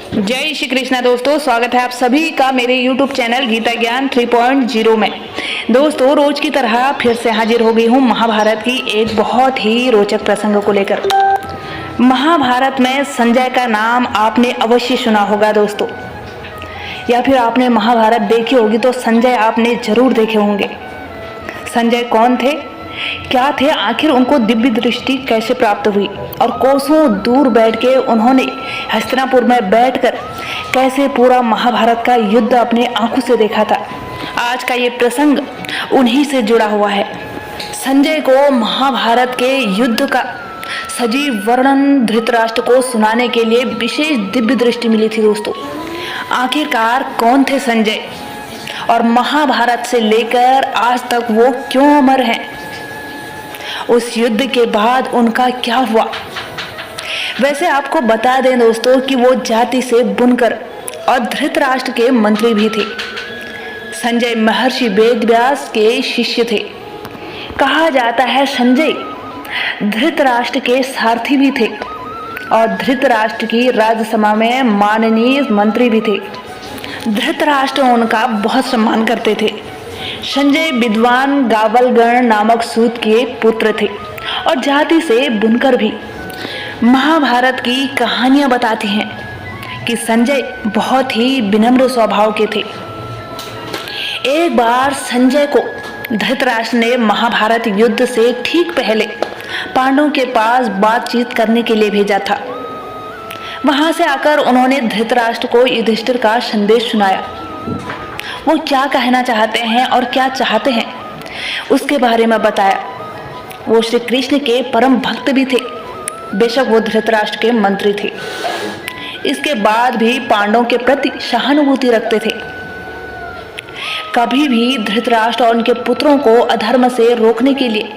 जय श्री कृष्णा दोस्तों, स्वागत है आप सभी का मेरे YouTube चैनल गीता ज्ञान 3.0 में। दोस्तों, रोज की तरह फिर से हाजिर हो गई हूँ महाभारत की एक बहुत ही रोचक प्रसंग को लेकर। महाभारत में संजय का नाम आपने अवश्य सुना होगा दोस्तों, या फिर आपने महाभारत देखी होगी तो संजय आपने जरूर देखे होंगे। संजय कौन थे, क्या थे, आखिर उनको दिव्य दृष्टि कैसे प्राप्त हुई और कोसों दूर बैठ के उन्होंने हस्तिनापुर में बैठकर कैसे पूरा महाभारत का युद्ध अपने आंखों से देखा था। आज का ये प्रसंग उन्हीं से जुड़ा हुआ है। संजय को महाभारत के युद्ध का सजीव वर्णन धृतराष्ट्र को सुनाने के लिए विशेष दिव्य दृष्टि मिली थी दोस्तों। आखिरकार कौन थे संजय और महाभारत से लेकर आज तक वो क्यों अमर हैं? उस युद्ध के बाद उनका क्या हुआ? वैसे आपको बता दें दोस्तों कि वो जाति से बुनकर और धृतराष्ट्र के मंत्री भी थे। संजय महर्षि वेदव्यास के शिष्य थे। कहा जाता है संजय धृतराष्ट्र के सारथी भी थे और धृतराष्ट्र की राज्यसभा में माननीय मंत्री भी थे। धृतराष्ट्र उनका बहुत सम्मान करते थे। संजय विद्वान गावलगण नामक सूत के पुत्र थे और जाति से बुनकर भी। महाभारत की कहानियां बताती हैं कि संजय बहुत ही विनम्र स्वभाव के थे। एक बार संजय को धृतराष्ट्र ने महाभारत युद्ध से ठीक पहले पांडवों के पास बातचीत करने के लिए भेजा था। वहां से आकर उन्होंने धृतराष्ट्र को युधिष्ठिर का संदेश सुनाया। वो क्या कहना चाहते हैं और क्या चाहते हैं उसके बारे में बताया। वो श्री कृष्ण के परम भक्त भी थे, बेशक वो धृतराष्ट्र के मंत्री थे। इसके बाद भी पांडवों के प्रति सहानुभूति रखते थे। कभी भी धृतराष्ट्र और उनके पुत्रों को अधर्म से रोकने के लिए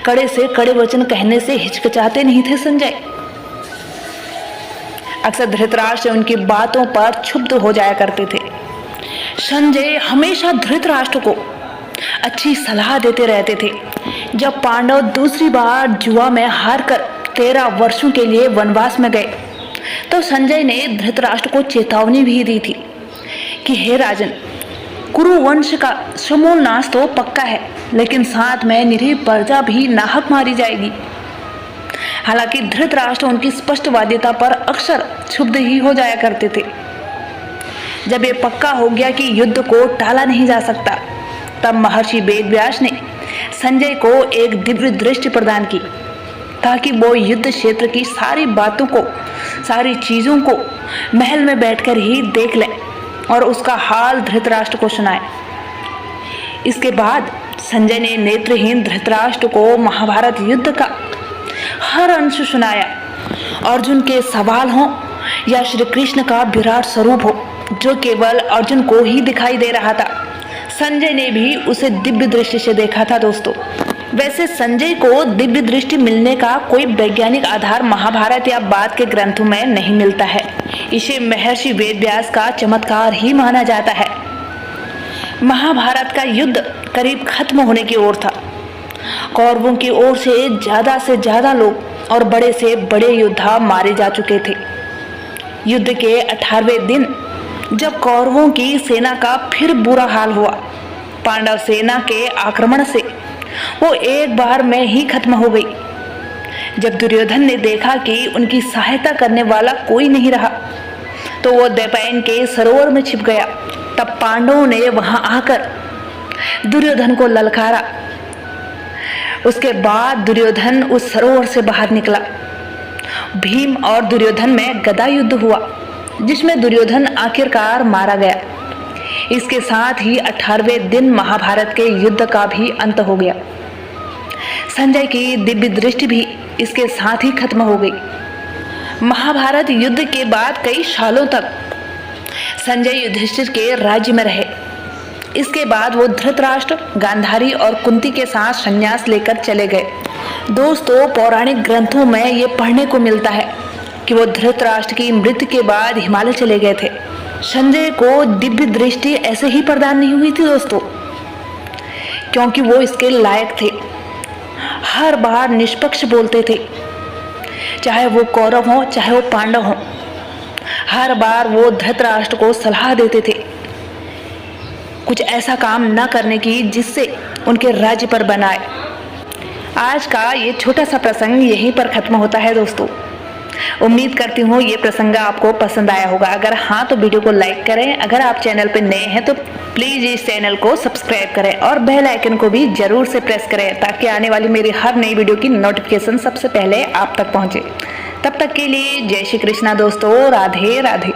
कड़े से कड़े वचन कहने से हिचकिचाते नहीं थे संजय। अक्सर धृतराष्ट्र उनकी बातों पर क्षुब्ध हो जाया करते थे। संजय हमेशा धृतराष्ट्र को अच्छी सलाह देते रहते थे। जब पांडव दूसरी बार जुआ में हारकर 13 वर्षों के लिए वनवास में गए तो संजय ने धृतराष्ट्र को चेतावनी भी दी थी कि हे राजन, कुरु वंश का समूल नाश तो पक्का है, लेकिन साथ में निरीह प्रजा भी नाहक मारी जाएगी। हालांकि धृतराष्ट्र उनकी स्पष्टवादिता पर अक्सर क्षुब्ध ही हो जाया करते थे। जब ये पक्का हो गया कि युद्ध को टाला नहीं जा सकता, तब महर्षि वेदव्यास ने संजय को एक दिव्य दृष्टि प्रदान की ताकि वो युद्ध क्षेत्र की सारी बातों को, सारी चीजों को महल में बैठकर ही देख ले और उसका हाल धृतराष्ट्र को सुनाए। इसके बाद संजय ने नेत्रहीन धृतराष्ट्र को महाभारत युद्ध का हर अंश सुनाया। अर्जुन के सवाल हों या श्री कृष्ण का विराट स्वरूप हो जो केवल अर्जुन को ही दिखाई दे रहा था, संजय ने भी उसे दिव्य दृष्टि से देखा था दोस्तों। वैसे संजय को दिव्य दृष्टि मिलने का कोई वैज्ञानिक आधार महाभारत या बाद के ग्रंथों में नहीं मिलता है। इसे महर्षि वेदव्यास का चमत्कार ही माना जाता है। महाभारत का युद्ध करीब खत्म होने की ओर था। कौरवों की ओर से ज्यादा लोग और बड़े से बड़े योद्धा मारे जा चुके थे। युद्ध के 18वें दिन जब कौरवों की सेना का फिर बुरा हाल हुआ, पांडव सेना के आक्रमण से वो एक बार में ही खत्म हो गई। जब दुर्योधन ने देखा कि उनकी सहायता करने वाला कोई नहीं रहा तो वो द्वैपायन के सरोवर में छिप गया। तब पांडवों ने वहां आकर दुर्योधन को ललकारा। उसके बाद दुर्योधन उस सरोवर से बाहर निकला। भीम और दुर्योधन में गदा युद्ध हुआ जिसमें दुर्योधन आखिरकार मारा गया। इसके साथ ही 18वें दिन महाभारत के युद्ध का भी अंत हो गया। संजय की दिव्य दृष्टि भी इसके साथ ही खत्म हो गई। महाभारत युद्ध के बाद कई सालों तक संजय युधिष्ठिर के राज्य में रहे। इसके बाद वो धृतराष्ट्र, गांधारी और कुंती के साथ संन्यास लेकर चले गए। दोस्तों, पौराणिक ग्रंथों में ये पढ़ने को मिलता है कि वो धृतराष्ट्र की मृत्यु के बाद हिमालय चले गए थे। संजय को दिव्य दृष्टि ऐसे ही प्रदान नहीं हुई थी दोस्तों, क्योंकि वो इसके लायक थे। हर बार निष्पक्ष बोलते थे, चाहे वो कौरव हो चाहे वो पांडव हो। हर बार वो धृतराष्ट्र को सलाह देते थे कुछ ऐसा काम न करने की जिससे उनके राज्य पर बनाए। आज का ये छोटा सा प्रसंग यहीं पर खत्म होता है दोस्तों। उम्मीद करती हूँ ये प्रसंग आपको पसंद आया होगा। अगर हाँ तो वीडियो को लाइक करें। अगर आप चैनल पर नए हैं तो प्लीज़ इस चैनल को सब्सक्राइब करें और बेल आइकन को भी जरूर से प्रेस करें ताकि आने वाली मेरी हर नई वीडियो की नोटिफिकेशन सबसे पहले आप तक पहुँचे। तब तक के लिए जय श्री कृष्णा दोस्तों। राधे राधे।